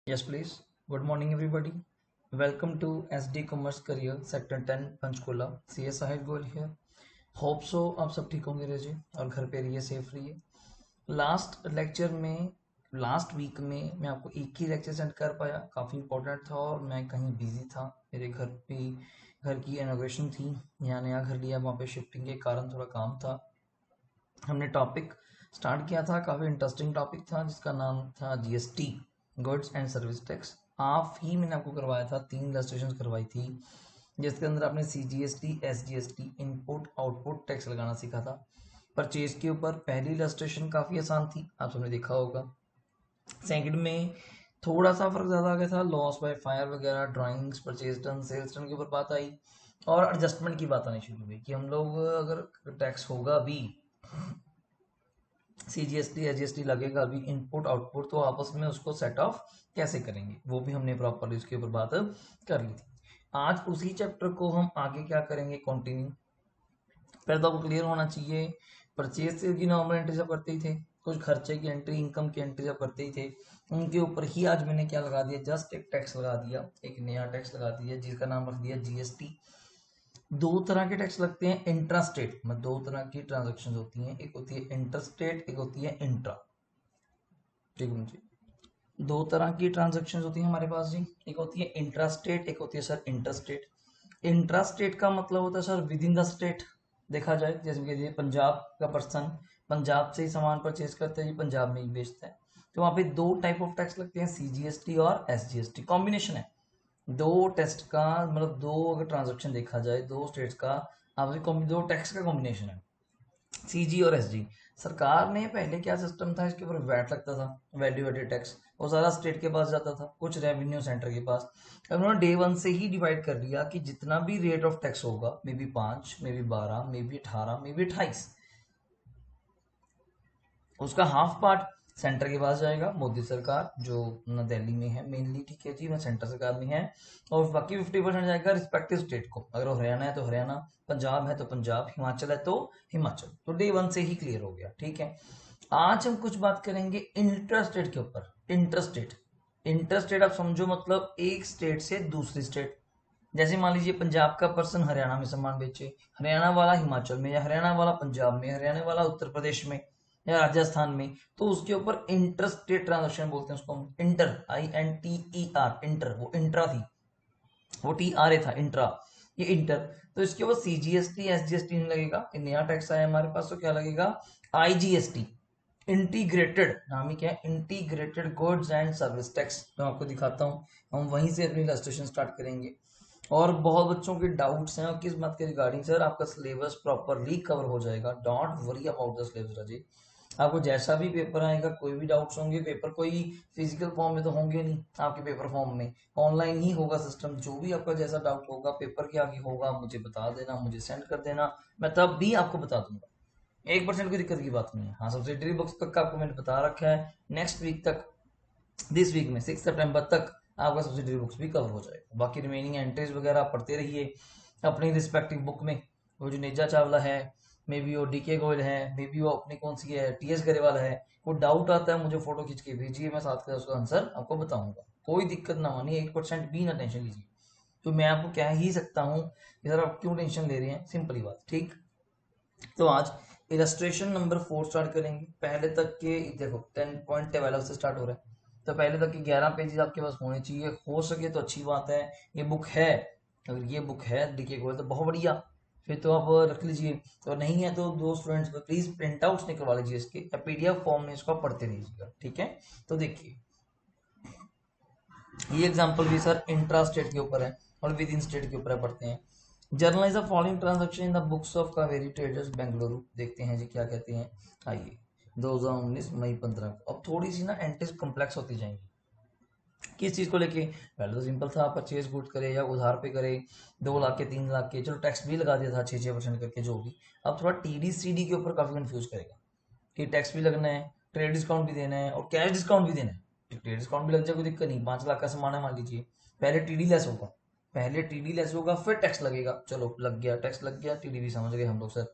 Yes, please. Good morning, everybody. Welcome to SD Commerce Career Sector 10 Panchkula. CS Sahib goal here. Hope so आप सब ठीक होंगे रहिए और घर पे रहिए, सेफ रहिए. लास्ट वीक में मैं आपको एक ही लेक्चर सेंड कर पाया. काफ़ी इंपॉर्टेंट था और मैं कहीं बिजी था. मेरे घर की इनॉग्रेशन थी. यहाँ नया घर लिया, वहाँ पे शिफ्टिंग के कारण थोड़ा काम था. हमने टॉपिक स्टार्ट किया था, काफ़ी इंटरेस्टिंग टॉपिक था जिसका नाम था GST, goods and service tax. आप ही मैंने आपको करवाया था, 3 रजिस्ट्रेशन करवाई थी जिसके अंदर आपने CGST, SGST, input output tax लगाना सीखा था. परचेज के ऊपर पहली रजिस्ट्रेशन काफ़ी आसान थी, आप सबने देखा होगा. सेकंड में थोड़ा सा फर्क ज़्यादा आ गया था, लॉस बाय फायर वगैरह, drawings, purchase turn, sales turn के ऊपर बात आई और एडजस्टमेंट की बात आनी शुरू हुई कि हम लोग अगर टैक्स होगा भी, CGST SGST लगेगा अभी, इनपुट आउटपुट, तो आपस में उसको सेट ऑफ कैसे करेंगे वो भी हमने प्रॉपरली उसके ऊपर बात कर ली थी. आज उसी चैप्टर को हम आगे क्या करेंगे, कंटिन्यू. पहले तो आपको क्लियर होना चाहिए, परचेज सेल की नॉर्मल एंट्री जब करते ही थे, कुछ खर्चे की एंट्री, इनकम की एंट्री जब करते ही थे, उनके ऊपर ही आज मैंने क्या लगा दिया, जस्ट एक टैक्स लगा दिया, एक नया टैक्स लगा दिया जिसका नाम रख दिया GST. दो तरह के टैक्स लगते हैं इंट्रा स्टेट में. दो तरह की ट्रांजेक्शन होती हैं, एक होती है इंटर स्टेट, एक होती है इंट्रा. ठीक है जी. दो तरह की ट्रांजेक्शन होती हैं हमारे पास जी. एक होती है इंट्रा स्टेट, एक होती है sir inter state. Intra state का मतलब होता है sir with in the state. देखा जाए जैसे कि पंजाब का पर्सन पंजाब से ही सामान परचेज करता है, पंजाब में ही बेचता है, तो वहाँ पे दो टाइप ऑफ टैक्स लगते हैं, CGST और SGST. कॉम्बिनेशन है दो टेस्ट का, मतलब दो अगर ट्रांजेक्शन देखा जाए दो स्टेट्स का, आपसे दो टैक्स का कॉम्बिनेशन है, CG और SG. सरकार ने पहले क्या सिस्टम था, इसके ऊपर वैट लगता था, वैल्यू एडेड टैक्स, वो सारा स्टेट के पास जाता था, कुछ रेवेन्यू सेंटर के पास. अब उन्होंने डे वन से ही डिवाइड कर दिया कि जितना भी रेट ऑफ टैक्स होगा, may be 5, may be 12, may be 18, may be 28, उसका हाफ पार्ट सेंटर के पास जाएगा, मोदी सरकार जो न दिल्ली में है मेनली, ठीक है जी, मैं सेंटर सरकार में है, और बाकी 50% जाएगा रिस्पेक्टिव स्टेट को. अगर हरियाणा है तो हरियाणा, पंजाब है तो पंजाब, हिमाचल है तो हिमाचल. तो डे वन से ही क्लियर हो गया, ठीक है. आज हम कुछ बात करेंगे इंटर स्टेट के ऊपर. इंटर स्टेट, इंटर स्टेट आप समझो मतलब एक स्टेट से दूसरी स्टेट. जैसे मान लीजिए पंजाब का पर्सन हरियाणा में सामान बेचे, हरियाणा वाला हिमाचल में, या हरियाणा वाला पंजाब में, हरियाणा वाला उत्तर प्रदेश में या राजस्थान में, तो उसके ऊपर इंटर स्टेट ट्रांजेक्शन बोलते हैं उसको हम. इंटर, INTER, इंटर, वो इंट्रा थी, वो TRA था, इंट्रा, ये इंटर. तो इसके ऊपर CGST SGST नहीं लगेगा. ये नया टैक्स आया हमारे पास, तो क्या लगेगा, IGST, इंटीग्रेटेड, नाम ही क्या है, integrated goods and service tax. मैं आपको दिखाता हूँ, हम वहीं से अपनी रजिस्ट्रेशन स्टार्ट करेंगे. और बहुत बच्चों के डाउट्स हैं और किस बात के रिगार्डिंग, सर आपका सिलेबस प्रॉपरली कवर हो जाएगा, don't worry about the syllabus राजी. आपको जैसा भी पेपर आएगा, कोई भी डाउट्स होंगे, पेपर कोई फिजिकल फॉर्म में तो होंगे नहीं आपके, पेपर फॉर्म में ऑनलाइन ही होगा सिस्टम. जो भी आपका जैसा डाउट होगा पेपर के आगे होगा, मुझे बता देना, मुझे सेंड कर देना, मैं तब भी आपको बता दूंगा. 1% की दिक्कत की बात नहीं है. हाँ, सब्सिडरी बुक्स तक का आपको मैंने बता रखा है, नेक्स्ट वीक तक, दिस वीक में 6 सितंबर तक आपका सब्सिडरी बुक्स भी कवर हो जाएगा. बाकी रिमेनिंग एंट्रीज वगैरह आप पढ़ते रहिए अपनी रिस्पेक्टिव बुक में. वो जो नेजा चावला है, मे बी वो DK गोयल है, मे बी वो अपनी कौन सी है, TS गरेवाल है, कोई डाउट आता है मुझे फोटो खींच के भेजिए, मैं साथ का उसका आंसर आपको बताऊंगा. कोई दिक्कत ना होनी, 1% भी ना टेंशन लीजिए. तो मैं आपको कह ही सकता हूँ कि सर आप क्यों टेंशन ले रहे हैं, सिंपली बात, ठीक. तो आज इलस्ट्रेशन नंबर 4 स्टार्ट करेंगे. पहले तक के देखो 10.12 से स्टार्ट हो रहा है, तो पहले तक के 11 पेजेस आपके पास होने चाहिए, हो सके तो अच्छी बात है. ये बुक है, अगर ये बुक है DK गोयल तो बहुत बढ़िया, फिर तो आप रख लीजिए. तो नहीं है तो दो स्टूडेंट्स को प्लीज प्रिंट आउट निकलवा लीजिए इसके, या PDF फॉर्म में इसको पढ़ते रहिएगा, ठीक है. तो देखिए ये एग्जांपल भी सर इंट्रा स्टेट के ऊपर है और विद इन स्टेट के ऊपर है, पढ़ते हैं. Generalized the following transaction in the books of Kaveri traders Bengaluru. देखते हैं जी क्या कहते हैं. आइए, 2019 मई 15 को. अब थोड़ी सी ना एंट्रीज कॉम्प्लेक्स होती जाएंगी. किस चीज को लेके, पहले तो सिंपल था, परचेज गुड करे या उधार पे करे, 2 लाख के 3 लाख के, चलो टैक्स भी लगा दिया था 6% करके जो भी. अब थोड़ा TD CD के ऊपर काफी कंफ्यूज करेगा कि टैक्स भी लगना है, ट्रेड डिस्काउंट भी देना है और कैश डिस्काउंट भी देना है. ट्रेड डिस्काउंट भी लग जाए कोई दिक्कत नहीं, 5 लाख का सामान है मान लीजिए, पहले TD लेस होगा, पहले TD लेस होगा फिर टैक्स लगेगा. चलो लग गया, टैक्स लग गया, TD भी समझ गए हम लोग सर.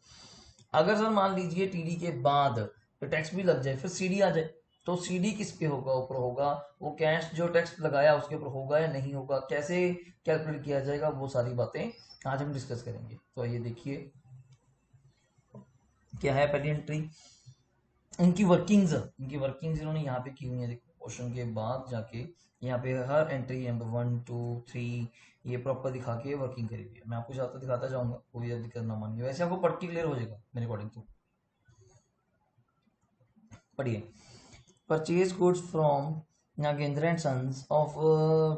अगर सर मान लीजिए TD के बाद तो टैक्स भी लग जाए, फिर CD आ जाए, तो सीडी किस पे होगा, ऊपर होगा, वो कैश जो टैक्स लगाया उसके ऊपर होगा या नहीं होगा, कैसे कैलकुलेट किया जाएगा, वो सारी बातें आज हम डिस्कस करेंगे। तो ये देखिए क्या है पहली एंट्री, इनकी वर्किंग्स इन्होंने यहाँ पे की हुई है। देखो क्वेश्चन के बाद जाके यहाँ पे हर एंट्री नंबर 1 2 3 ये प्रॉपर दिखा के वर्किंग करी हुई है। मैं आपको ज्यादा दिखाता जाऊंगा, कोई दिक्कत ना मानिए, वैसे आपको पढ़ के क्लियर हो जाएगा मेरे अकॉर्डिंग। तो पढ़िए, purchase goods from Nagendra and sons of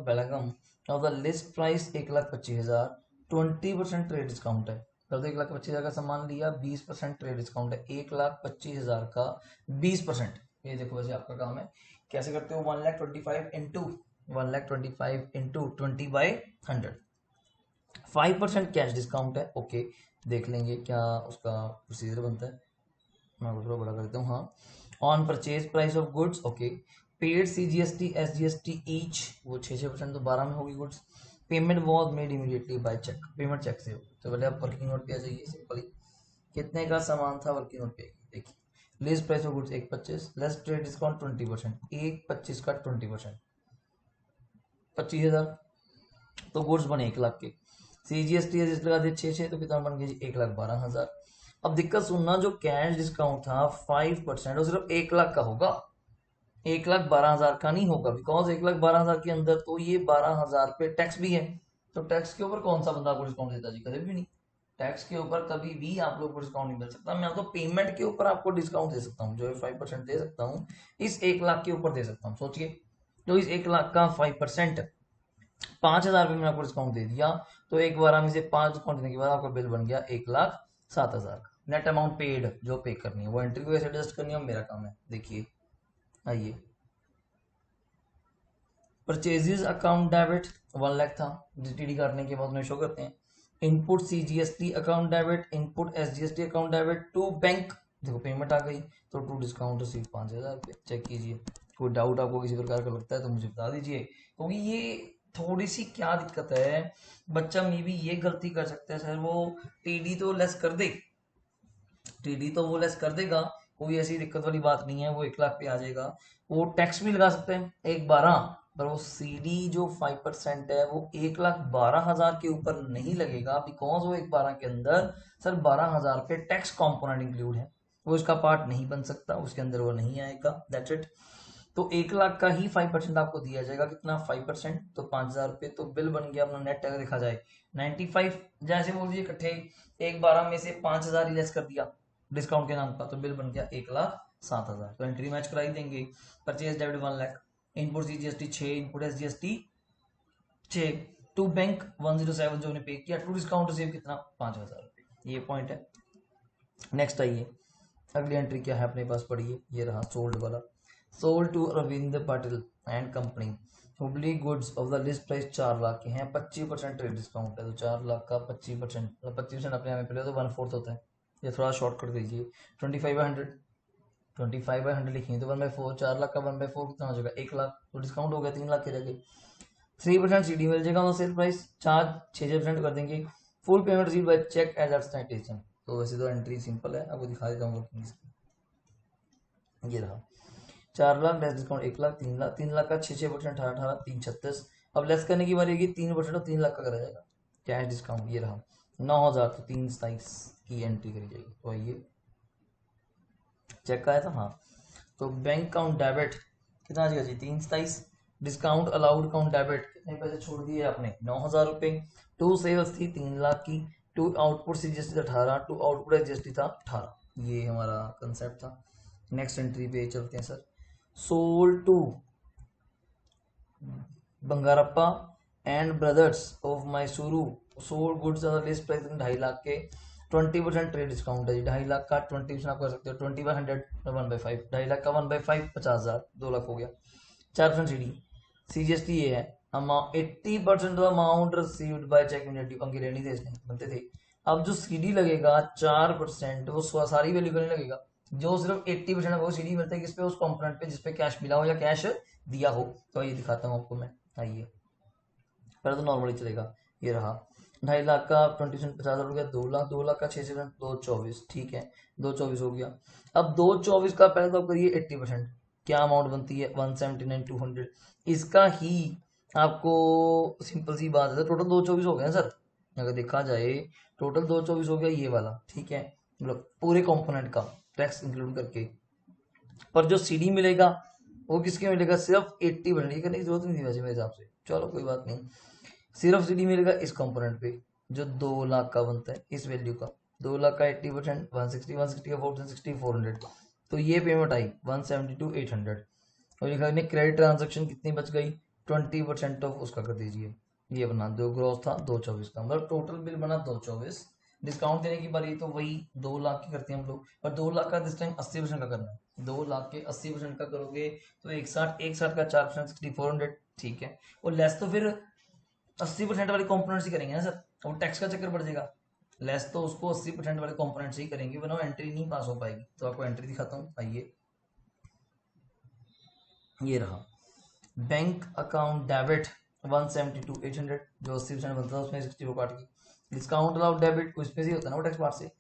Belgaum of the list price 1,25,000, 20% trade discount है। तो 1,25,000 का सामान लिया, 20% ट्रेड डिस्काउंट है, 1,25,000 का 20%। ये देखो वैसे आपका काम है, कैसे करते हो, 1,25,000 इंटू 1,25,000 इंटू 20/100, 5% कैश डिस्काउंट है। ओके, देख लेंगे क्या उसका प्रोसीजर बनता है। मैं थोड़ा बड़ा कर देता हूँ। हाँ, on purchase price of goods, okay, paid CGST SGST each, वो 6% तो 12 में होगी goods. Payment was made immediately by cheque, payment cheque से हो। तो पहले आप वर्किंग नोट पे आ जाइए सिंपली, कितने का सामान था वर्किंग नोट पे देखिए, list price of goods 1,25, less trade discount 20%, 1,25 का 20%, 25,000, तो गुड्स बने 1,00,000 के। CGST लगा दिए 6 तो कितना बन गया जी, 1,12,000। अब दिक्कत सुनना, जो कैश डिस्काउंट था 5% वो सिर्फ 1,00,000 का होगा, 1,12,000 का नहीं होगा, बिकॉज 1,12,000 के अंदर तो ये 12,000 पे टैक्स भी है। तो टैक्स के ऊपर कौन सा बंदा आपको डिस्काउंट देता जी, कभी भी नहीं। टैक्स के ऊपर कभी भी आप लोग को डिस्काउंट नहीं मिल सकता। मैं तो पेमेंट के ऊपर आपको डिस्काउंट दे सकता हूँ, जो 5% दे सकता हूँ, इस 1,00,000 के ऊपर दे सकता हूँ। सोचिए, तो इस 1,00,000 का 5%, 5,000 रुपये मैंने आपको डिस्काउंट दे दिया, तो एक बार में से 5 डिस्काउंट देने के बाद आपका बिल बन गया 1,07,000 का। नेट अमाउंट पेड जो पे करनी है वो एंट्री को कैसे एडजस्ट करनी है मेरा काम है। देखिए आइए, परचेजेस अकाउंट डेबिट 1,00,000 था, जीटीडी काटने के बाद उन्हें शो करते हैं। Input CGST account debit, input SGST account debit to bank, देखो पेमेंट आ गई, तो टू डिस्काउंट रिसीव 5,000 रुपये। चेक कीजिए, कोई डाउट आपको किसी प्रकार का लगता है तो मुझे बता दीजिए, क्योंकि ये थोड़ी सी क्या दिक्कत है, बच्चा मे भी ये गलती कर सकता है, सर वो टीडी तो लेस कर दे, टीडी तो वो लेस कर देगा, कोई ऐसी दिक्कत वाली बात नहीं है, वो 1,00,000 पे आ जाएगा। वो टैक्स भी लगा सकते हैं 1,12, पर वो सीडी जो 5% है वो 1,12,000 के ऊपर नहीं लगेगा, बिकॉज वो 1,12 के अंदर सर 12,000 पे टैक्स कॉम्पोनेंट इंक्लूड है, वो इसका पार्ट नहीं बन सकता, उसके अंदर वो नहीं आएगा, दैट्स इट। तो 1,00,000 का ही 5% आपको दिया जाएगा, कितना 5%, तो 5,000 रुपये, तो बिल बन गया अपना नेट अगर देखा जाए 95, जैसे बोल दिए इकट्ठे 1,12 में से 5,000 ही लेस कर दिया डिस्काउंट के नाम का, तो बिल बन गया 1,07,000। तो एंट्री मैच कराई देंगे, purchase debit 1,00,000, input CGST 6, input SGST 6, to bank 107 जो उन्हें पे किया, टू डिस्काउंट रिसीव कितना 5,000 रुपये, ये पॉइंट है। नेक्स्ट आइए, अगली एंट्री क्या है अपने पास, पढ़िए, ये रहा सोल्ड वाला, sold to Arvind Patil and company Hubli goods of the list price 4,00,000 के हैं, 25% ट्रेड डिस्काउंट है, तो 4,00,000 का 25%, 25% अपने आप में पहले तो 1/4 होता है, ये थोड़ा शॉर्ट कर दीजिए, 25/100, 25/100 लिखिए तो 1/4, 4,00,000 का 1/4 कितना हो जाएगा 1,00,000, तो डिस्काउंट हो गया 3,00,000 के जगह। 3% CD मिल जाएगा, सेल प्राइस चार्ज 6% कर देंगे, full payment receive by cheque as एब्सटेंटेशन। तो वैसे तो एंट्री सिंपल है, आपको दिखा देता हूँ वर्किंग, ये रहा 4,00,000 लेस डिस्काउंट 1,00,000, 3,00,000, 3,00,000 का 6% 18, 3, 36, अब लेस करने की बारी होगी 3%, तो 3,00,000 का करा जाएगा कैश डिस्काउंट, ये रहा 9,000, तो 3,27 की एंट्री करी जाएगी। तो आइए चेक का आया था, हाँ, तो बैंक काउंट डेबिट कितना आ जाएगा जी 3,27, डिस्काउंट अलाउड काउंट डेबिट कितने पैसे छोड़ दिए आपने 9,000 रुपये, टू सेल्स थी 3,00,000 की, टू आउटपुट CGST था 18, टू आउटपुट SGST था 18, ये हमारा कंसेप्ट था। नेक्स्ट एंट्री पे चलते हैं sir, sold to Bangarappa and brothers of Mysuru, sold goods list price 2,50,000 के, 20% ट्रेड डिस्काउंट है जी, 2,50,000 का 20% आप कर सकते हो, 20/100 1/5, 2,50,000 का 1/5 50,000, 2,00,000 हो गया, 4% CD, CGST ये है, amount 80% of amount received by cheque immediately, अंके लेनी थे इसने बनते थे। अब जो CD लगेगा 4%, वो सारी वैल्यू का नहीं लगेगा, जो सिर्फ 80% है वो CD मिलता है किस पे, उस कंपोनेंट पे जिसपे कैश मिला हो या कैश दिया हो। तो ये दिखाता हूँ आपको मैं, आइए पहले तो नॉर्मली चलेगा, ये रहा 2,50,000 का 20% 50,000 हो गया, 2,00,000, 2,00,000 का 6%, 2,24, ठीक है 2,24 हो गया। अब 2,24 का पहले तो आप करिए 80%, क्या अमाउंट बनती है 179,200। इसका ही आपको सिंपल सी बात है, टोटल 224 हो गया सर। अगर देखा जाए टोटल 224 हो गया ये वाला, ठीक है, मतलब पूरे कंपोनेंट का टैक्स इंक्लूड करके। पर जो सीडी मिलेगा वो किसके मिलेगा, सिर्फ 80%। ये करने की जरूरत नहीं थी वैसे मेरे हिसाब से, चलो कोई बात नहीं। सिर्फ सीडी मिलेगा इस कंपोनेंट पे जो 2 लाख का बनता है, इस वैल्यू का 2 लाख का 80%, 160 का 460, 400। तो ये पेमेंट आई 172,800। और लिखा क्रेडिट ट्रांजेक्शन कितनी बच गई, 20% ऑफ उसका कर दीजिए। ये बना दो, ग्रॉस था 224 का, मतलब टोटल बिल बना 224। डिस्काउंट देने की बारी तो वही 2 लाख की करते हैं हम लोग, पर 2 लाख का दिस टाइम 80% का करना है। 2 लाख के 80% का करोगे तो 160 का 4%, 6400, ठीक है। और लेस तो फिर 80% वाले कॉम्पोनेंट्स ही करेंगे ना सर, और टैक्स का चक्कर बढ़ जाएगा। लेस तो उसको 80% वाले कॉम्पोनेंट्स ही करेंगे, वरना एंट्री नहीं पास हो पाएगी। तो आपको एंट्री दिखाता हूँ, आइए। ये रहा बैंक अकाउंट डेबिट 172,800, जो 80% बनता है उसमें 60 को काट के। डिस्काउंट अलाउड डेबिट उसमें से होता है ना वो टैक्स पार्ट से।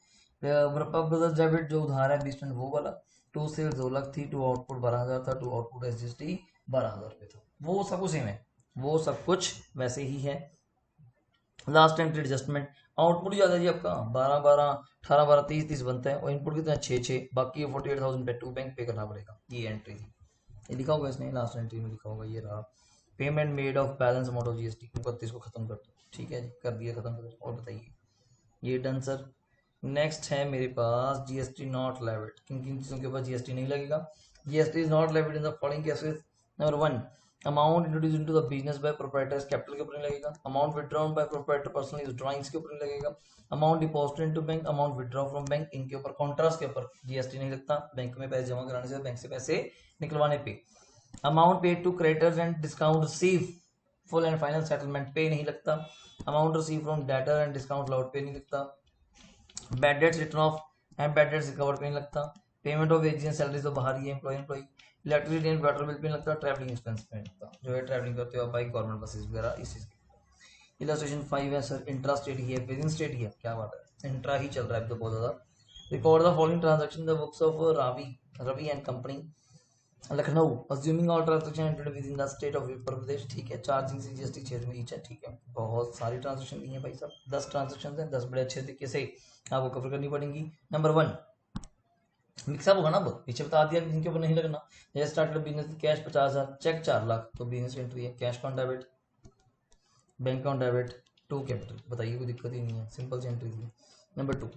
ब्रदर्स डेबिट जो उधार है 20% वो वाला। टू सेल्स 2 लाख थी, टू आउटपुट 12,000 था, टू आउटपुट SGST 12,000 रुपये था। वो सब कुछ सेम है, वो सब कुछ वैसे ही है। लास्ट एंट्री एडजस्टमेंट, आउटपुट ज्यादा है जी आपका 12 12, 18 12, 30 30 बनता है, और इनपुट कितना 6 6, बाकी 48,000 पे टू बैंक पे करना पड़ेगा। ये एंट्री थी, ये लिखा होगा इसने लास्ट एंट्री में लिखा होगा, ये रहा। Payment made of balance amount of GST 31 को खत्म कर दो, ठीक है जी, कर दिया खत्म कर दो। और बताइए, ये डन सर। नेक्स्ट है मेरे पास GST नॉट लेविड। किन किन चीज़ों के ऊपर GST नहीं लगेगा, GST is not levied in the following cases. Number 1, amount introduce into the business by proprietors capital के ऊपर नहीं लगेगा। Amount withdrawn by proprietor personal use drawings के ऊपर नहीं लगेगा। Amount deposited into bank, amount withdraw from bank, इनके ऊपर कॉन्ट्रास्ट के ऊपर GST नहीं लगता। बैंक में पैसे जमा कराने से, बैंक से पैसे निकलवाने पे। Amount paid to creditors and discount receive full and final settlement पे नहीं लगता। Amount receive from debtor and discount allowed पे नहीं लगता। Bad debts written off and bad debts recover पे नहीं लगता। Payment of wages and salaries तो बाहर ही है, employ electricity and water bill पे नहीं लगता। ट्रैवलिंग एक्सपेंस पे नहीं लगता, जो है ट्रैवलिंग करते हो बाई गवर्नमेंट बसेस वगैरह इस चीज की। इलस्ट्रेशन 5 है सर, इंट्रा स्टेट ही है, विद इन स्टेट ही है, क्या बात है, इंट्रा ही चल रहा है अभी तो बहुत ज्यादा। Record the following transaction the books of Ravi and company Lucknow, assuming all transaction entered within the state of Uttar Pradesh, ठीक है। चार्जिंग GST क्षेत्र में ईच है, ठीक है। बहुत सारी ट्रांजैक्शन दी है भाई साहब, 10 ट्रांजैक्शन है, 10 बड़े अच्छे तरीके से आपको कवर करनी पड़ेंगी। नंबर 1 मिक्सअप होगा ना, वो पीछे बता दिया जिनके ऊपर नहीं लगना। जैसे started business cash 50,000, cheque 4 lakh, तो बिजनेस एंट्री है। Cash account debit, bank account debit, to capital, बताइए कोई दिक्कत ही नहीं है, सिंपल सी एंट्री थी। नंबर 2,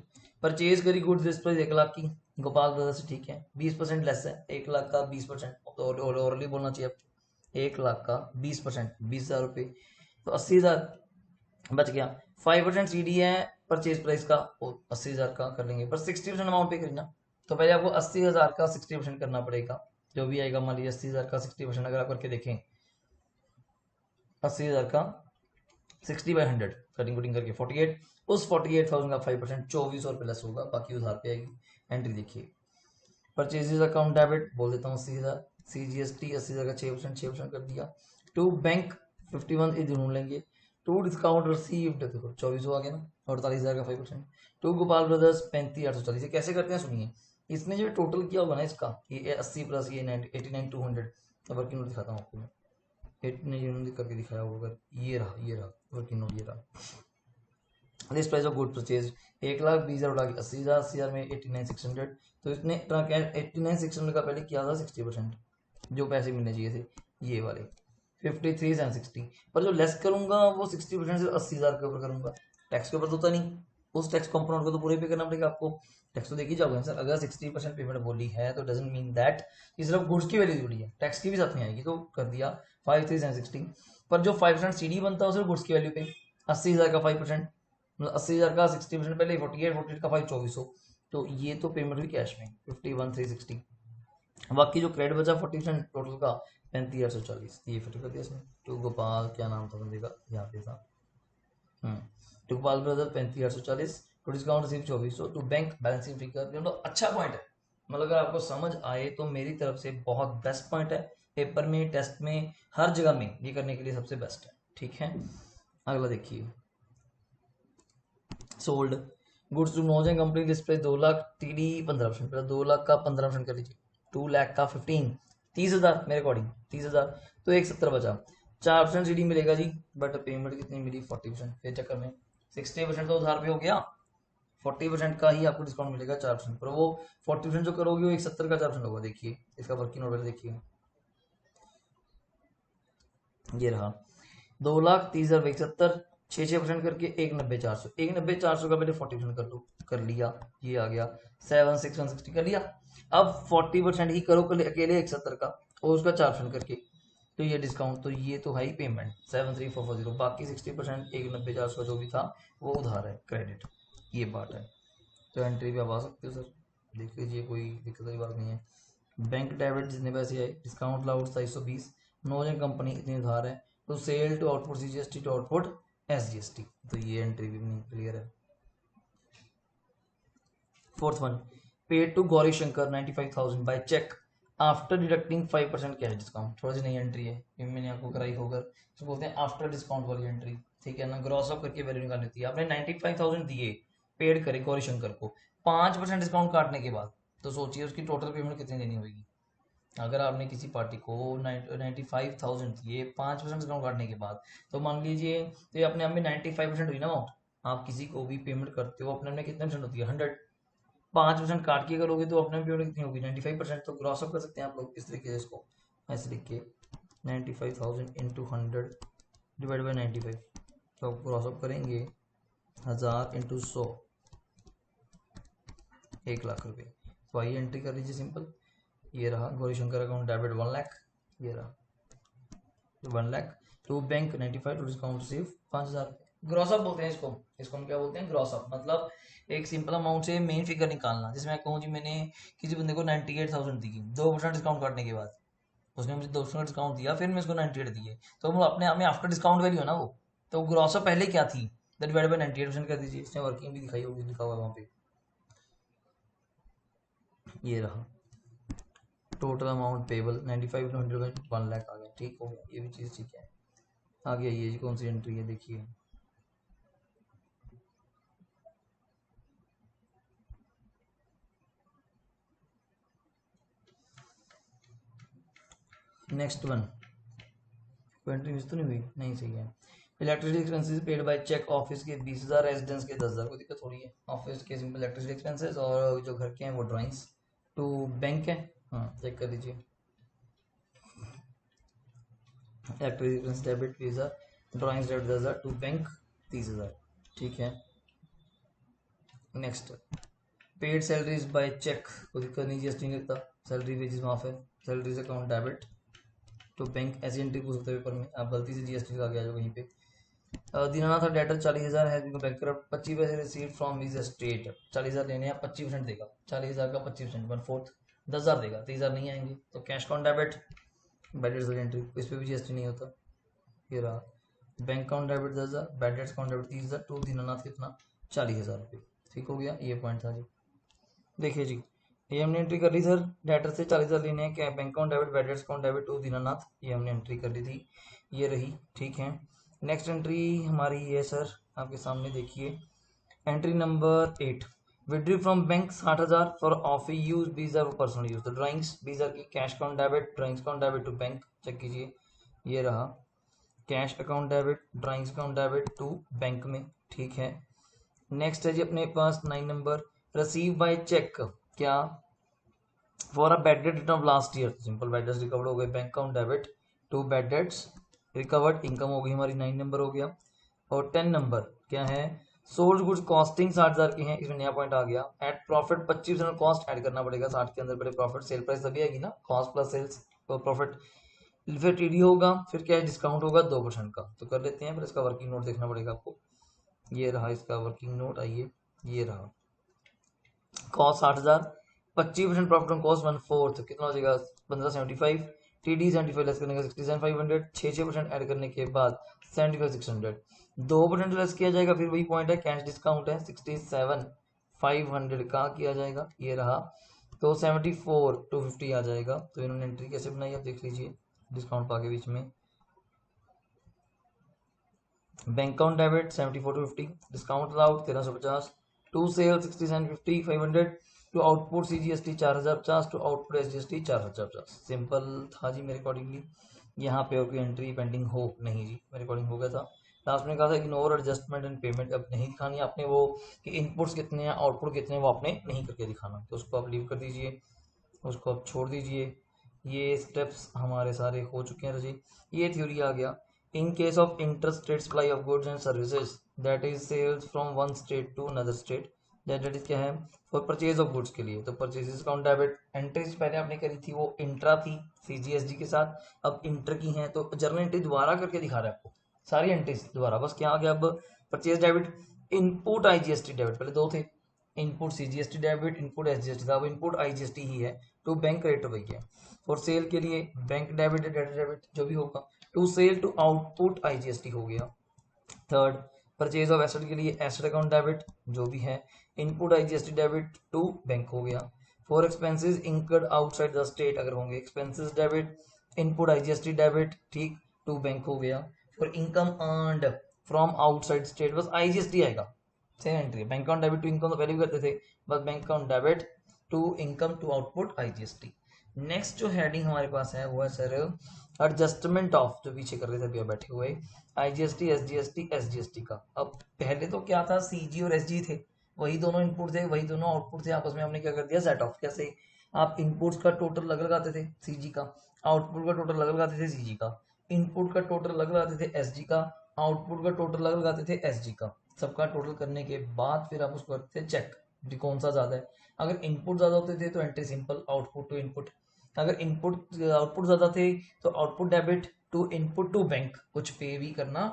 परचेज करी गुड्स लिस्ट प्राइस 1 लाख की, गोपाल ब्रदर से, ठीक है। 20% लेस है, 1 लाख का 20%, तो ओरली बोलना चाहिए आपको। 1 लाख का 20%, 20,000 रुपये, तो 80,000 बच गया। 5% CD है परचेज प्राइस का, 80,000 का कर लेंगे, पर 60% अमाउंट पे करना। तो पहले आपको 80,000 का 60% करना पड़ेगा, जो भी आएगा। मान लीजिए 80,000 का 60% अगर आप करके देखें, 80,000 का 60/100 कटिंग कुटिंग करके 48, उस 48,000 का 5% 2,400 रुपये लेस होगा, बाकी उधार पे आएगी। एंट्री देखिए, परचेजेज अकाउंट डेबिट बोल देता हूँ 80,000, CGST 80,000 का 6% कर दिया। टू बैंक 51 ये ढूंढ लेंगे। टू डिस्काउंट रिसीव्ड देखो 2400 आ गया ना, 48,000 का 5%। टू गोपाल ब्रदर्स 35,840, ये कैसे करते हैं सुनिए। इसने जो टोटल किया होगा ना इसका, ये 80 प्लस ये 89,200, वर्किंग नोट दिखाता हूँ आपको मैं, 89 करके दिखाया होगा, ये रहा वर्किंग नोट, ये रहा। List price of good purchase 1,20,000 उठा के 80,000, 80,000 में 89,600, तो इसने 89,600 का पहले किया था 60%, जो पैसे मिलने चाहिए थे ये वाले 53,60, पर जो लेस करूंगा वो 60% से 80,000 के ऊपर करूंगा। टैक्स के ऊपर तो होता नहीं, उस टैक्स कंपोनेंट को तो पूरे पे करना पड़ेगा आपको। टैक्स तो देखिए जाओगे सर, अगर 60% पेमेंट बोली है तो डजंट मीन दैट कि सिर्फ गुड्स की वैल्यू जुड़ी है, टैक्स की भी साथ में आएगी, तो कर दिया 53,60। पर जो 5% CD बनता है सिर्फ गुड्स की वैल्यू पे, 80,000 का 5%, मतलब 80,000 का 60% पहले 48 का 5 2400, तो ये तो पेमेंट हुई कैश में 51,360। बाकी जो क्रेडिट बचा 40% टोटल का 35,840, ये फिट कर दिया इसने। टू गोपाल, क्या नाम था बंदे का, यहाँ पे था, to Gopal brother 35,840, to discount receive 2400, to bank balancing free कर दिया। मतलब अच्छा पॉइंट है, मतलब अगर आपको समझ आए तो मेरी तरफ से बहुत बेस्ट पॉइंट है। पेपर में, टेस्ट में, हर जगह में ये करने के लिए सबसे बेस्ट है, ठीक है। अगला देखिए, सोल्ड गुड्स टू नोज and company list price 2 lakh, TD 15%, 2 lakh का 15% कर लीजिए। 2 लाख का 15, 30,000 मेरे अकॉर्डिंग 30,000, तो 170 बचा। 4% सीडी मिलेगा जी, बट पेमेंट कितनी मिली 40%। फिर चक्कर में 60% तो उधार पे हो गया, 40% का ही आपको डिस्काउंट मिलेगा 4%, पर वो 40% जो करोगे वो 170 का 4% होगा। देखिए इसका वर्किंग नोट देखिए, ये रहा 2,30,000 170, 6% करके 1,90,400, 1,90,400 का पहले 40% कर लो, कर लिया, ये आ गया 7,660 कर लिया। अब 40% ही करो अकेले 170 का और उसका 4% करके, तो ये डिस्काउंट, तो ये तो हाई पेमेंट 7,3,440, बाकी 60% 1,90,400 जो भी था वो उधार है, क्रेडिट, ये पार्ट है। तो एंट्री पे आप आ सकते हो सर, देख लीजिए, कोई दिक्कत वाली बात नहीं है। बैंक डेबिट जितने पैसे आए, डिस्काउंट लाउड 220, नॉन कंपनी इतनी उधार है, तो sale to output CGST to output SGST, तो ये एंट्री भी नहीं क्लियर है। Fourth one, paid to Gauri Shankar 95,000 by cheque after deducting 5% cash discount, थोड़ी सी नई एंट्री है, ये मैंने आपको कराई होकर, तो बोलते हैं आफ्टर डिस्काउंट वाली एंट्री, ठीक है ना। ग्रॉस अप करके वैल्यू निकालनी होती है। आपने 95,000 दिए, पेड करे गौरी शंकर को, 5% डिस्काउंट काटने के बाद, तो सोचिए उसकी टोटल पेमेंट कितनी देनी होगी। अगर आपने किसी पार्टी को 95,000 दिए 5% डिस्काउंट काटने के बाद, तो मान लीजिए तो ये अपने आप में 95% हुई ना अमाउंट। आप किसी को भी पेमेंट करते हो अपने में कितने परसेंट होती है 100, 5% काट के करोगे तो अपने पेमेंट कितनी होगी 95%। तो क्रॉस अप कर सकते हैं आप लोग इस तरीके से, इसको ऐसे लिख के 95,000 इंटू 100 डिवाइड बाई 95, तो क्रॉस अप करेंगे 1000 इंटू 100, 1,00,000 रुपये। तो आइए एंट्री कर लीजिए सिंपल, ये रहा गौरी शंकर अकाउंट डेबिट 1 लाख, ये रहा 1 lakh to bank 95 to discount receive 5,000। Gross up बोलते हैं इसको, इसको हम क्या बोलते हैं ग्रॉस अप, मतलब एक सिंपल अमाउंट से मेन फिगर निकालना। जिसमें मैं कहूँ जी मैंने किसी बंदे को 98,000 दी, 2% डिस्काउंट काटने के बाद उसने मुझे 2% डिस्काउंट दिया, फिर मैं उसको 98 दिए, तो वो अपने आप में आफ्टर डिस्काउंट वैल्यू है ना वो। तो ग्रॉस अप पहले क्या थी, डिवाइड बाई 98% कर दीजिए, इसने वर्किंग भी दिखाई होगी, लिखा हुआ है वहाँ पे, ये रहा टोटल अमाउंट पेबल 95 100 1 लाख आ गया, ठीक हो गया, ये भी चीज़ ठीक है। आगे ये कौन सी एंट्री है देखिए, नेक्स्ट वन, एंट्री मिस तो नहीं हुई, नहीं सही है। Electricity expenses paid by cheque, office के 20,000, रेजिडेंस के 10,000, कोई दिक्कत थोड़ी है। ऑफिस के सिंपल इलेक्ट्रिसिटी एक्सपेंसेस और जो घर के हैं वो ड्राइंग्स टू बैंक है, हाँ चेक कर लीजिए। Electricity expense debit 20,000, drawings debit 10,000 to bank 30,000, ठीक है। Next, paid salaries by cheque, कोई दिक्कत नहीं, GST नहीं लगता, सैलरी वेजेस माफ है। सैलरीज अकाउंट डेबिट तो बैंक, ऐसी एंट्री पूछ सकते हैं पेपर में, आप गलती से GST लगा गया जो कहीं पे। दीनानाथ डेटर 40,000 है, बैंक 25 पैसे रिसीव फ्रॉम हिज एस्टेट, 40,000 लेने हैं, 25% देगा, 40,000 का 25%, 1/4 10,000 देगा, 30,000 नहीं आएंगे, तो cash account debit bad debts वाली एंट्री, इस पर भी GST नहीं होता, ये रहा। Bank account debit 10,000, bad debts account debit 30,000 to Dinanath कितना 40,000 रुपये, ठीक हो गया, ये पॉइंट था जी। देखिए जी, ये हमने एंट्री कर ली सर, डेटर से 40,000 लेने हैं, क्या bank account debit, bad debts account debit to Dinanath, ये हमने एंट्री कर ली थी, ये रही, ठीक है। नेक्स्ट एंट्री हमारी ये सर आपके सामने देखिए, entry number 8, withdrew from bank 60,000 for office use 20,000 personal use, तो ड्राइंग्स 20,000 की, cash account debit, drawings account debit to bank, check कीजिए, ये रहा cash account debit, drawings account debit to bank में, ठीक है। नेक्स्ट है जी अपने पास 9 नंबर, रिसीव बाय चेक, क्या for a bad debt return of last year, simple bad debts recovered हो गए, bank account debit to bad debts recovered, income हो गई हमारी, 9 नंबर हो गया। और 10 नंबर क्या है, सोल्ड गुड्स कॉस्टिंग 60,000 की है, इसमें नया पॉइंट आ गया, एट प्रॉफिट 25% कॉस्ट ऐड करना पड़ेगा, 60 के अंदर पहले प्रॉफिट, सेल प्राइस तभी आएगी ना, कॉस्ट प्लस सेल्स प्रॉफिट, फिर TD होगा, फिर क्या है डिस्काउंट होगा 2% का, तो कर लेते हैं, फिर इसका वर्किंग नोट देखना पड़ेगा आपको, ये रहा इसका वर्किंग नोट, आइए ये रहा, कॉस्ट 60,000, 25% प्रॉफिट ऑन कॉस्ट 1/4 कितना हो जाएगा 1575, TD 75 लेस करने का 67,500, 6% ऐड करने के बाद 75,600, 2% लेस किया जाएगा, फिर वही पॉइंट है कैश डिस्काउंट है 67,500 का किया जाएगा, ये रहा, तो 74,250 आ जाएगा। तो इन्होंने एंट्री कैसे बनाई आप देख लीजिए, डिस्काउंट पा के बीच में, bank account debit 74,250, discount allowed 1350, to sale 67,50 500, to output CGST 4050, to output SGST 4050। Simple था जी मेरे अकॉर्डिंगली। यहाँ पे और कोई एंट्री पेंडिंग हो नहीं जी, मेरे अकॉर्डिंग हो गया था। लास्ट में कहा था इग्नोर एडजस्टमेंट एंड पेमेंट, अब नहीं दिखानी है आपने वो कि इनपुट्स कितने हैं आउटपुट कितने हैं, वो आपने नहीं करके दिखाना, तो उसको आप लीव कर दीजिए, उसको आप छोड़ दीजिए। ये स्टेप्स हमारे सारे हो चुके हैं जी। ये थ्योरी आ गया। In case of inter state supply of goods and services that is sales from one state to another state, that is क्या है फॉर परचेज ऑफ गुड्स के लिए, तो परचेजेस अकाउंट डेबिट एंट्रीज पहले आपने करी थी वो इंट्रा थी CGST के साथ, अब इंटर की हैं तो जर्नल एंट्री दोबारा करके दिखा रहा है आपको सारी एंट्रीज दोबारा, बस क्या आ गया अब purchase debit, input IGST debit, पहले दो थे input CGST debit, input SGST था, अब इनपुट IGST ही है, टू बैंक क्रेडिट वही है, और सेल के लिए बैंक डेबिट डेबिट डेबिट जो भी होगा, to sale to output IGST हो गया। थर्ड परचेज ऑफ एसेट के लिए एसेट अकाउंट डेबिट जो भी है, input IGST debit to bank हो गया। For expenses incurred outside the state अगर होंगे expenses debit, input IGST debit ठीक टू बैंक हो गया। For income earned from outside state बस IGST आएगा, same entry, bank account debit to income तो पहले भी करते थे, बस bank account debit to income to output IGST। Next जो हेडिंग हमारे पास है वो है सर एडजस्टमेंट ऑफ, जो पीछे कर रहे थे अभी बैठे हुए IGST SGST SGST का। अब पहले तो क्या था CG और SG थे, वही दोनों इनपुट थे वही दोनों आउटपुट थे, आपस में हमने क्या कर दिया सेट ऑफ। कैसे आप इनपुट्स का टोटल अलग लगाते थे CG का, आउटपुट का टोटल अलग लगाते थे CG का, इनपुट का टोटल अलग लगाते थे SG का, आउटपुट का टोटल अलग लगाते थे SG का, सबका टोटल करने के बाद फिर आप उसको करते थे चेक कौन सा ज्यादा है। अगर इनपुट ज्यादा होते थे तो entry simple output to input, अगर इनपुट आउटपुट ज्यादा थे तो output debit to input to bank, कुछ पे भी करना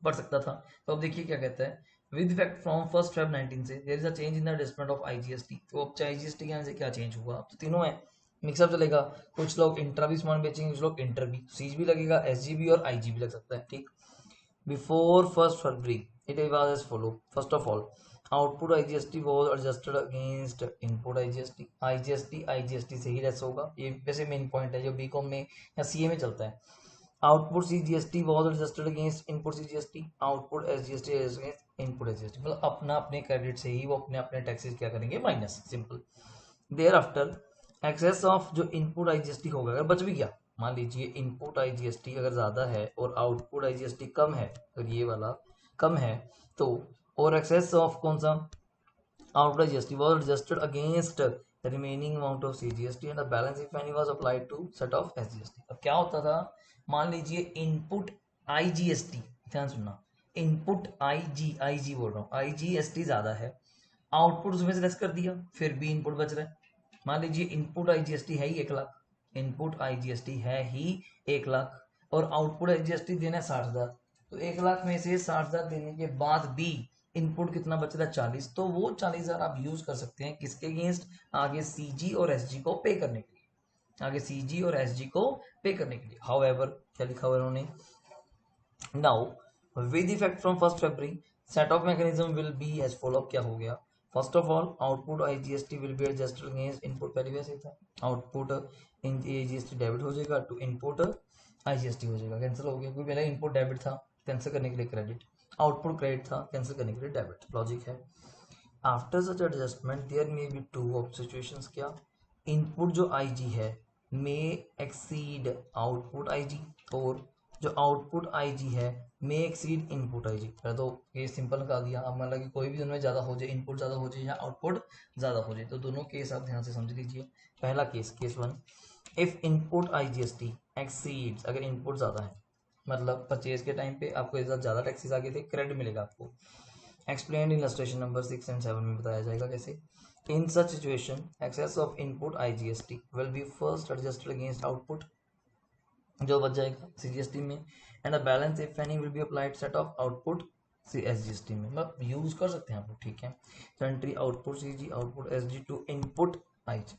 पड़ सकता था। तो अब देखिए क्या कहता है, विद इफेक्ट फ्रॉम 1 Feb 19 से there is a change in the adjustment of IGST। तो अब IGST के आने से क्या चेंज हुआ, अब तो तीनों है मिक्सअप चलेगा, कुछ लोग इंट्रा भी सामान बेचेंगे, कुछ लोग इंटर भी, सीज भी लगेगा SG भी और IG भी लग सकता है ठीक। Before 1 February it was as follow, first of all output IGST was adjusted against input IGST, IGST से ही लेस होगा, ये वैसे मेन पॉइंट है जो बीकॉम में या CA में चलता है। Output CGST was adjusted against input CGST, output SGST against input SGST, मतलब अपना अपने क्रेडिट से ही वो अपने अपने टैक्सेस क्या करेंगे minus, simple. Thereafter excess of जो इनपुट IGST होगा अगर बच भी गया, मान लीजिए इनपुट IGST अगर ज्यादा है और आउटपुट IGST कम है, अगर ये वाला कम है तो, और एक्सेस ऑफ कौन सा output IGST was adjusted against the remaining amount of CGST and the balance if any was applied to set of SGST। अब क्या होता था, मान लीजिए इनपुट IGST, ध्यान सुनना, इनपुट IG बोल रहा हूँ IGST ज्यादा है, आउटपुट उसमें से लेस कर दिया फिर भी इनपुट बच रहा है। मान लीजिए इनपुट IGST है ही 1 लाख, इनपुट IGST है ही 1 लाख और आउटपुट IGST देना है 60,000, तो 1 लाख में से 60,000 देने के बाद भी इनपुट कितना बच रहा है 40, तो वो 40,000 आप यूज कर सकते हैं किसके अगेंस्ट, आगे CG और SG को पे करने के लिए, आगे CG और SG को पे करने के लिए। हाउएवर क्या लिखा हुआ उन्होंने, now with effect from 1 February set off mechanism will be as follow. क्या हो गया, first of all output IGST will be adjusted against input, पहले वैसे ही था, आउटपुट IGST डेबिट हो जाएगा टू इनपुट IGST हो जाएगा, कैंसिल हो गया, क्योंकि पहले इनपुट डेबिट था कैंसिल करने के लिए क्रेडिट, आउटपुट क्रेडिट था कैंसिल करने के लिए डेबिट, लॉजिक है। After such adjustment there may be two of situations, क्या इनपुट जो IG है मे एक्सीड आउटपुट IG, और जो आउटपुट IG है मे एक्सीड इनपुट IG। पहले तो केस सिंपल कर दिया, अब मान लो कि कोई भी दोनों में ज़्यादा हो जाए, इनपुट ज़्यादा हो जाए या आउटपुट ज़्यादा हो जाए, तो दोनों केस आप ध्यान से समझ लीजिए। पहला case, case 1, if input IGST exceeds, अगर इनपुट ज़्यादा है मतलब परचेज के टाइम पे आपको ज़्यादा टैक्सेस आगे थे, क्रेडिट मिलेगा आपको, explain in illustration number 6 and 7 में बताया जाएगा कैसे। In such situation excess of input IGST will be first adjusted against output, जो बच जाएगा CGST में, and the balance if any will be applied set off output SGST में, मतलब यूज कर सकते हैं आप लोग ठीक है। तो entry output CG output SG to input IG,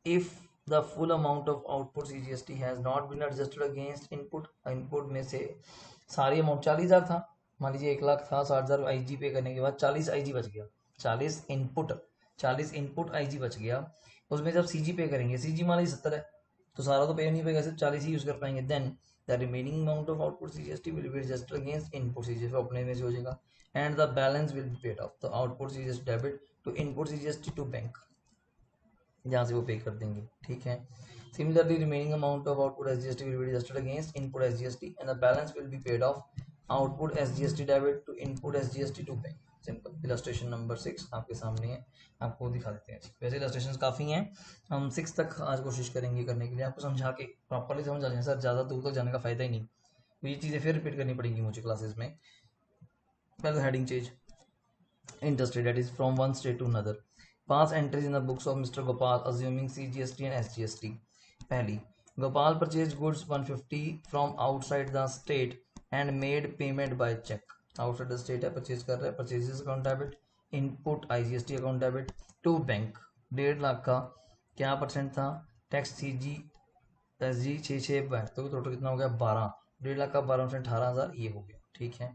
if the full amount of output CGST has not been adjusted against input, input में से सारी अमाउंट 40,000 था, मान लीजिए 1 लाख था, 60,000 IG पे करने के बाद 40 IG बच गया, 40 इनपुट IG बच गया, उसमें जब CG पे करेंगे, CG मान लीजिए 70 है तो सारा तो पे नहीं पेगा, सिर्फ 40 ही यूज कर पाएंगे, then the remaining amount of output CGST will be adjusted against input CGST, अपने में से हो जाएगा, and the balance will be paid off, तो output CGST debit to input CGST to bank, जहाँ से वो पे कर देंगे, ठीक है। Similarly remaining amount of output SGST will be adjusted against input SGST and the balance will be paid off output SGST debit to input SGST to bank. Simple. Illustration number 6 आपके सामने है, आपको दिखा देते हैं। वैसे इलस्ट्रेशन काफ़ी हैं, हम 6 तक आज कोशिश करेंगे करने के लिए, आपको समझा के प्रॉपरली समझ आ जाए सर, ज़्यादा दूर तक जाने का फ़ायदा ही नहीं, तो ये चीज़ें फिर रिपीट करनी पड़ेंगी मुझे क्लासेस में। पहले heading change interest that is from one state to another. Pass entries in the books of Mr. Gopal assuming CGST and SGST. पहली, Gopal purchased goods 150 from outside the state and made payment by check. Outside the state है, purchase कर रहा है, purchases account debit, input IGST account debit to bank. 1.5 lakh का क्या percent था, tax CG SG 6 बैठ, तो टोटल कितना हो गया 12। 1.5 लाख का 12% 18,000 ये हो गया, ठीक है।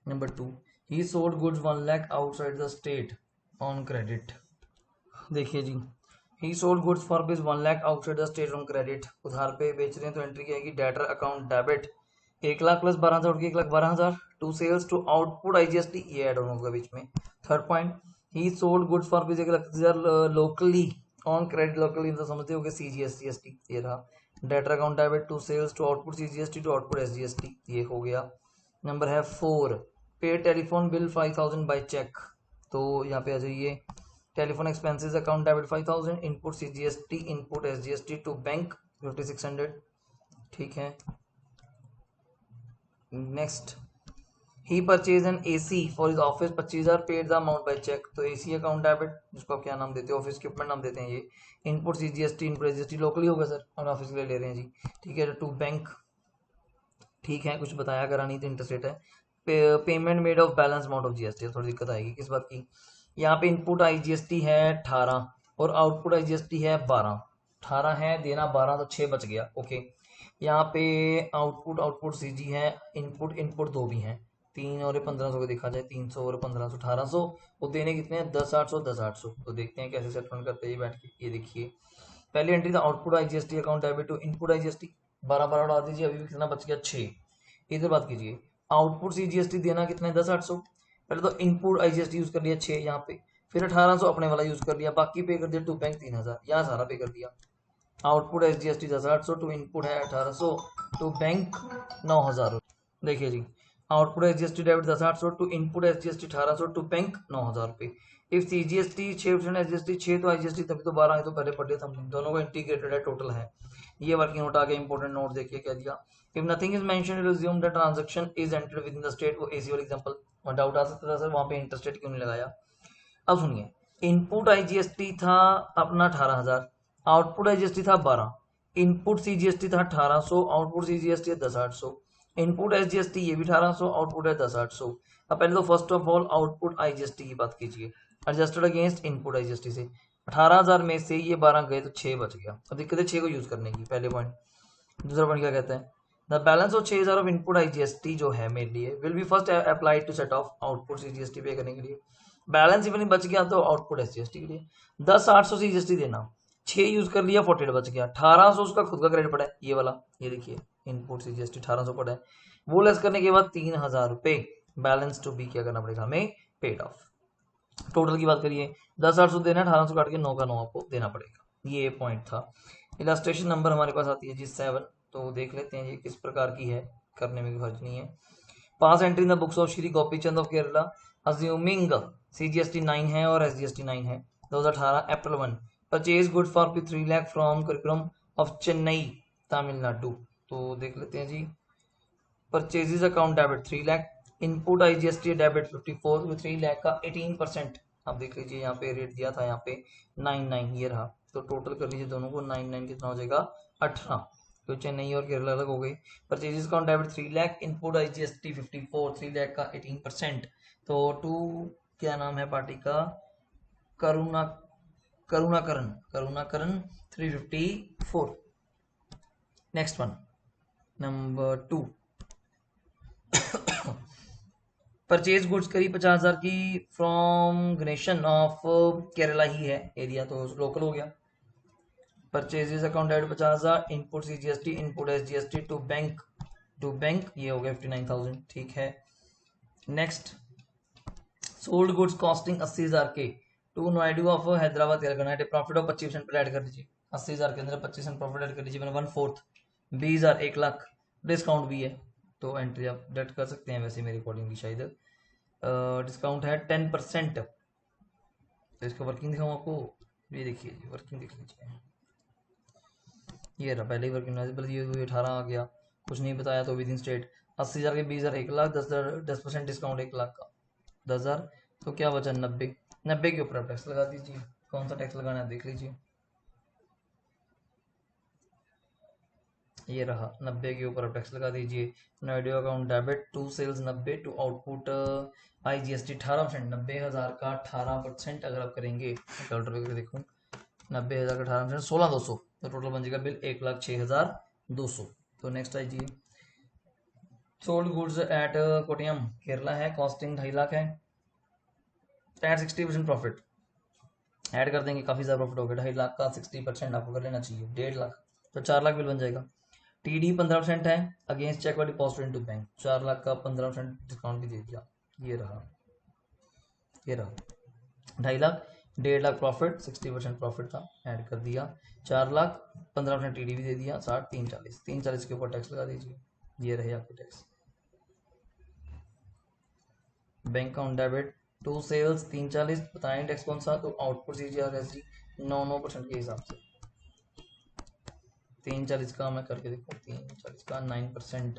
Number 2, he sold goods 1 lakh outside the state on credit। देखिए जी, he sold goods for rupees 1 lakh outside the state on credit, उधार पे बेच रहे हैं तो एंट्री क्या आएगी, debtor account debit 1 lakh plus 12,000 उठ के 1,12,000 to sales to output IGST, ये ऐड ऑन होगा बीच में। Third point, he sold goods for rupees 1,00,000 locally on credit, locally मतलब समझते हो CGST, ये रहा debtor account debit to sales to output CGST to output SGST, ये हो गया। नंबर है 4, पे टेलीफोन बिल 5,000 बाय चेक, तो यहाँ पे आ जाइए, telephone expenses account debit 5,000, input CGST input SGST to bank 5,600, ठीक है। Next, he purchase an AC for his office 25,000, paid the amount by cheque, तो AC अकाउंट डेबिट, जिसको आप क्या नाम देते हो, ऑफिस इक्विपमेंट नाम देते हैं, ये input CGST input SGST locally होगा सर, हम ऑफिस के लिए ले रहे हैं जी, ठीक है, टू बैंक, ठीक है। कुछ बताया करा नहीं तो इंटरेस्ट रेट है। Payment made of balance amount of GST, थोड़ी दिक्कत आएगी किस बात की, यहाँ पे इनपुट IGST है 18 और आउटपुट IGST है 12, 18 है देना 12 तो 6 बच गया, ओके। यहाँ पे आउटपुट CG है, इनपुट 2 भी हैं, 3 और 1500 को देखा जाए, 300 और 1500 1800, वो देने कितने हैं 10,800 10,800, तो देखते हैं कैसे सेटलमेंट करते हैं ये बैठ के। ये देखिए पहली एंट्री था output IGST account debit to input IGST, 12 उड़ा दीजिए, अभी भी कितना बच गया 6। इधर बात कीजिए, आउटपुट CGST देना कितना है 10,800, पहले तो इनपुट IGST यूज कर लिया 6 यहाँ पे, फिर 1800 अपने वाला यूज कर लिया, बाकी पे कर दिया टू बैंक 3,000, यहाँ सारा पे कर दिया। आउटपुट SGST 10,800 टू इनपुट है 1800 टू बैंक 9,000। देखिए जी, output SGST debit 10,800 to input SGST 1800 to bank 9,000 रुपये। इफ CGST 6% SGST 6 तो IGST तभी तो 12 है, तो पहले पढ़े थे हम, दोनों को इंटीग्रेटेड है, टोटल है। ये वर्किंग नोट आ गया, इंपॉर्टेंट नोट देखिए क्या दिया, if nothing is mentioned assume that transaction is entered within the state, वो AC वाला एग्जांपल, और डाउट आ सकता था सर वहां पे इंटरेस्ट रेट क्यों नहीं लगाया। अब सुनिए, इनपुट IGST था अपना 18,000, आउटपुट IGST था 12, इनपुट CGST था 1800, आउटपुट CGST है 10,800, इनपुट SGST ये भी 1800, आउटपुट है 10,800। अब पहले तो first of all output IGST की बात कीजिए, एडजस्टेड अगेंस्ट इनपुट IGST से 18,000 में से ये 12 गए तो 6 बच गया, अब दिक्कत है 6 को यूज करने की, पहले पॉइंट। दूसरा पॉइंट क्या कहता है, the balance of 6,000 of input IGST जो है मेरे लिए will be first applied to set off output CGST पे करने के लिए, बैलेंस इवन बच गया तो आउटपुट SGST के लिए 10,800 CGST देना, 6 यूज कर लिया 48 बच गया, 1800 उसका खुद का क्रेडिट पड़ा है, ये वाला, ये देखिए इनपुट CGST 1800 पड़ा है, वो लेस करने के बाद 3,000 रुपए बैलेंस टू बी क्या करना पड़ेगा हमें, पेड ऑफ। टोटल की बात करिए 10,800 देना है, 1800 काट के 9 का 9 आपको देना पड़ेगा, ये पॉइंट था। इलस्ट्रेशन नंबर हमारे पास आती है जी 7, तो देख लेते हैं ये किस प्रकार की है, करने में कोई हर्ज नहीं है। Pass entry in the books of Shri Gopi Chand of Kerala assuming CGST 9 है और SGST 9 है, 2018 April 1 purchase good for 3 lakh from करिकुलम ऑफ चेन्नई तमिलनाडु, तो देख लेते हैं जी, purchases account debit 3 lakh, input IGST debit 54, 3 lakh का 18%, आप देख लीजिए यहाँ पे रेट दिया था, यहाँ पे 99 ये रहा, तो टोटल कर लीजिए दोनों को, 99 कितना हो जाएगा 18, तो चेन्नई और केरला अलग हो गई। Purchases account debit 3 lakh, input IGST 54, 3 lakh का 18%, तो टू क्या नाम है पार्टी का, Karunakaran 354। Next one number 2, purchase goods करी 50,000 की फ्रॉम गणेशन ऑफ केरला ही है एरिया, तो लोकल हो गया। Purchases account debit 50,000, input CGST input SGST to bank ये हो गया 59,000, ठीक है। नेक्स्ट, सोल्ड गुड्स कॉस्टिंग 80,000 के to Noida of Hyderabad Telangana at profit of 25% पर ऐड कर दीजिए। 80,000 के अंदर 25% प्रॉफिट ऐड कर दीजिए, मैंने 1/4 20,000 1 लाख डिस्काउंट भी है तो एंट्री आप डेट कर सकते हैं। वैसे मेरे अकॉर्डिंगली शायद डिस्काउंट है 10%। तो इसका वर्किंग दिखाऊँ आपको, ये देखिए वर्किंग देख लीजिए, ये रहा पहले ही वर्किंग ये 18 आ गया, कुछ नहीं बताया तो विद इन स्टेट 80,000 के 20,000 1 लाख 10% डिस्काउंट 1 लाख का 10,000 तो क्या बचा 90 के ऊपर आप टैक्स लगा दीजिए। कौन सा टैक्स लगाना है देख लीजिए, ये रहा 90 के ऊपर आप टैक्स लगा दीजिए। Noida account debit to sales 90 to output IGST 18%, 90,000 का 18% अगर आप करेंगे कैलकुलेटर करके देखूँ 90,000 का 18% 16,200 तो टोटल बन जाएगा बिल 1,06,200। तो नेक्स्ट आइए, सोल्ड गुड्स एट कोटियम केरला है, कॉस्टिंग 2.5 लाख है, एट 60% प्रॉफिट ऐड कर देंगे, काफ़ी ज़्यादा प्रॉफिट हो गया। 2.5 लाख का 60% आपको कर लेना चाहिए, 1.5 लाख तो 4 लाख बिल बन जाएगा। TD 15% है अगेंस्ट चेक और डिपॉजिट इनटू बैंक, 4 लाख का 15% डिस्काउंट भी दे दिया, ये रहा 2.5 लाख 1.5 लाख प्रॉफिट 60% प्रॉफिट था ऐड कर दिया, 4 लाख 15% TD भी दे दिया, 60 340 के ऊपर टैक्स लगा दीजिए, ये रहे आपके tax. Bank account debit to sales 340 बताएं टैक्स कौन सा, तो आउटपुट CGR 9% के हिसाब से 340 का मैं करके देखो, 340 का 9%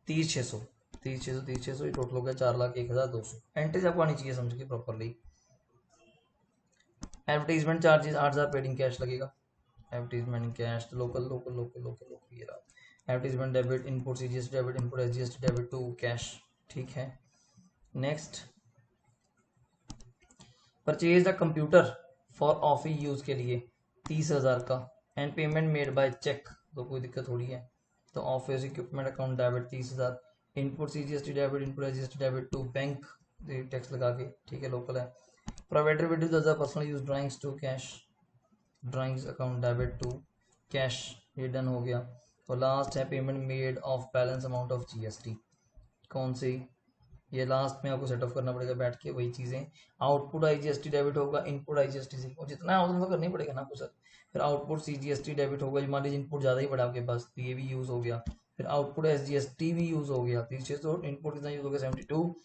30,600 ये टोटल हो गया 4,01,200। एंट्रीज आपको आनी चाहिए समझ के properly. Advertisement charges 8,000 paid in cash लगेगा, एडवर्टीजमेंट कैश लोकल ये रहा। Advertisement debit input CGST debit input SGST debit to cash, ठीक है। Next, purchase the computer for office use के लिए 30,000 का and payment made by cheque, तो कोई दिक्कत थोड़ी है। तो office equipment account debit 30,000, input CGST debit input SGST debit to bank tax लगा के, ठीक है लोकल है। Provider will do the personal use drawings to cash, drawings account debit to cash, ये डन हो गया। तो लास्ट है payment made of balance amount of GST, कौन सी, ये लास्ट में आपको सेट ऑफ करना पड़ेगा बैठ के वही चीज़ें। आउटपुट IGST डेबिट होगा इनपुट IGST से, और जितना है उतना करना ही पड़ेगा ना आपको सर। फिर आउटपुट CGST डेबिट होगा, मान लीजिए इनपुट ज़्यादा ही पड़ा आपके पास तो ये भी यूज़ हो गया। फिर आउटपुट SGST भी यूज़ हो गया 3,600, इनपुट कितना यूज़ हो गया 72,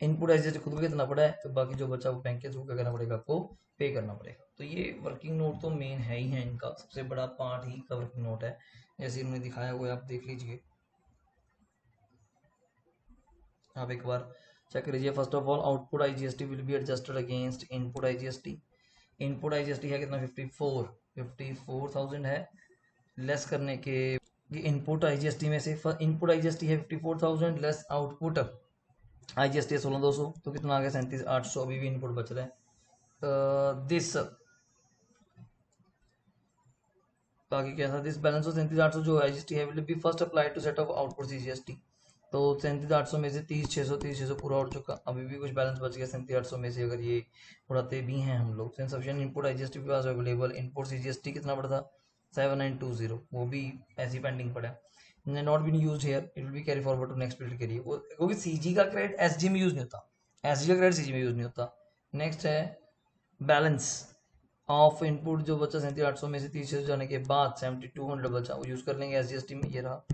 इनपुट SGST खुद को कितना पड़ा है, तो बाकी जो बचा वो बैंक के थ्रू क्या करना पड़ेगा आपको पे करना पड़ेगा। तो ये वर्किंग नोट तो मेन है ही है, इनका सबसे बड़ा पार्ट ही का वर्किंग नोट है, जैसे इन्होंने दिखाया हुआ है आप देख लीजिए, आप एक बार चेक कर लीजिए। First of all output IGST will be adjusted against input IGST, input IGST है कितना 54,000 है, लेस करने के ये इनपुट IGST में से इनपुट IGST है 54,000 लेस आउटपुट IGST है 16,200, तो कितना आ गया 37,800, अभी भी इनपुट बच रहा है। दिस बाकी क्या था, दिस बैलेंस ऑफ 37,800 जो IGST है will be first applied to set off output CGST, तो 37,800 में से 30,600 पूरा उड़ चुका, अभी भी कुछ बैलेंस बच गया 37,800 में से, अगर ये उड़ाते भी हैं हम लोग। सफिशिएंट इनपुट IGST के पास अवेलेबल, इनपुट CGST कितना पड़ा था 7,920, वो भी ऐसी पेंडिंग पड़ा है, not been used here, it will be carry forward to next period के लिए, क्योंकि CG का क्रेडिट SG में यूज नहीं होता, SG का क्रेडिट CG में यूज नहीं होता। नेक्स्ट है बैलेंस ऑफ इनपुट जो बचा 37,800 में से 30,600 जाने के बाद 7,200 बचा, वो यूज कर लेंगे SGST में, ये रहा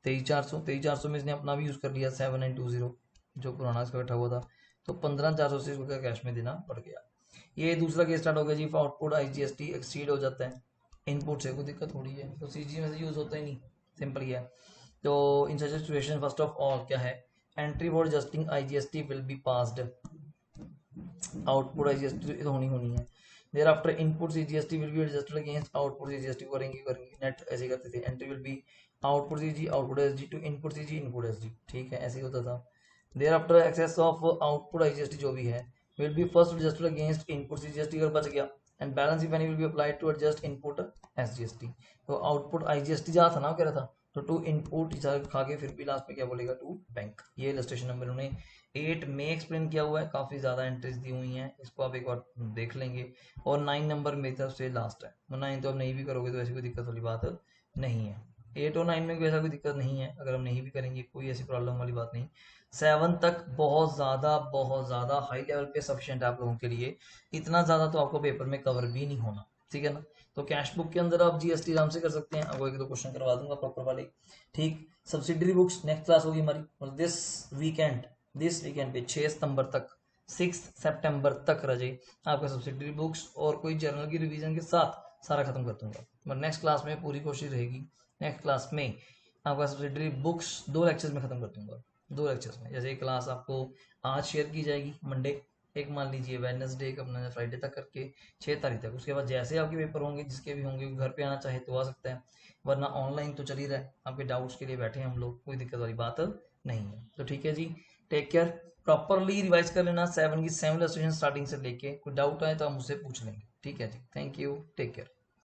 23,400 में इसने अपना भी यूज़ कर लिया 7,920 जो पुराना इसका बैठा हुआ था, तो 15,400 से इसको क्या कैश में देना पड़ गया। ये दूसरा केस स्टार्ट हो गया जी, आउटपुट IGST एक्सीड हो जाता है इनपुट से, कोई दिक्कत थोड़ी है, तो CG में से यूज़ होता ही नहीं, सिंपल ही है। तो in such situation first of all क्या है, entry for adjusting IGST will be passed, output IGST तो होनी है। Thereafter input CGST will be adjusted against output CGST, करेंगे नेट ऐसे करते थे, entry will be output CG output SG to input CG input SG, ठीक है ऐसे ही होता था। Thereafter excess of output IGST जो भी है will be first adjusted against input CGST, अगर बच गया, and balance if any will be applied to adjust input SGST, तो आउटपुट IGST जहाँ था ना कह रहा था, तो टू इनपुट खा के फिर भी लास्ट में क्या बोलेगा टू बैंक। ये इलस्ट्रेशन नंबर उन्होंने 8 में एक्सप्लेन किया हुआ है, काफ़ी ज़्यादा एंट्रीज दी हुई हैं, इसको आप एक बार देख लेंगे। और 9 नंबर मेरी तरफ से लास्ट है, 9 तो अब नहीं भी करोगे तो ऐसी कोई दिक्कत वाली बात नहीं है। 8 और 9 में कोई ऐसा कोई दिक्कत नहीं है, अगर हम नहीं भी करेंगे कोई ऐसी प्रॉब्लम वाली बात नहीं। 7 तक बहुत ज़्यादा हाई लेवल पे सफिशिएंट है आप लोगों के लिए, इतना ज़्यादा तो आपको पेपर में कवर भी नहीं होना, ठीक है ना। तो कैश बुक के अंदर आप जीएसटी आराम से कर सकते हैं, आपको 1-2 क्वेश्चन करवा दूंगा प्रॉपर वाले, ठीक। सब्सिडरी बुक्स नेक्स्ट क्लास होगी हमारी, और दिस वीकेंड पे 6 सितंबर तक, 6 सितंबर तक रजे आपका सब्सिडरी बुक्स और कोई जर्नल की रिवीजन के साथ सारा खत्म कर दूंगा। पर नेक्स्ट क्लास में पूरी कोशिश रहेगी, नेक्स्ट क्लास में आपका सब्सिडरी बुक्स 2 लेक्चर्स में खत्म कर दूंगा, 2 लेक्चर्स में। जैसे क्लास आपको आज शेयर की जाएगी मंडे, एक मान लीजिए वेडनेसडे का अपना फ्राइडे तक करके 6 तारीख तक, उसके बाद जैसे आपके पेपर होंगे जिसके भी होंगे, घर पे आना चाहे तो आ सकता है, वरना ऑनलाइन तो चल ही रहा है, आपके डाउट्स के लिए बैठे हैं हम लोग, कोई दिक्कत वाली बात नहीं है। तो ठीक है जी, टेक केयर, प्रॉपरली रिवाइज कर लेना 7 की 7 स्टेशन स्टार्टिंग से लेके, कोई डाउट आए तो आप मुझसे पूछ लेंगे, ठीक है जी। Thank you, take care.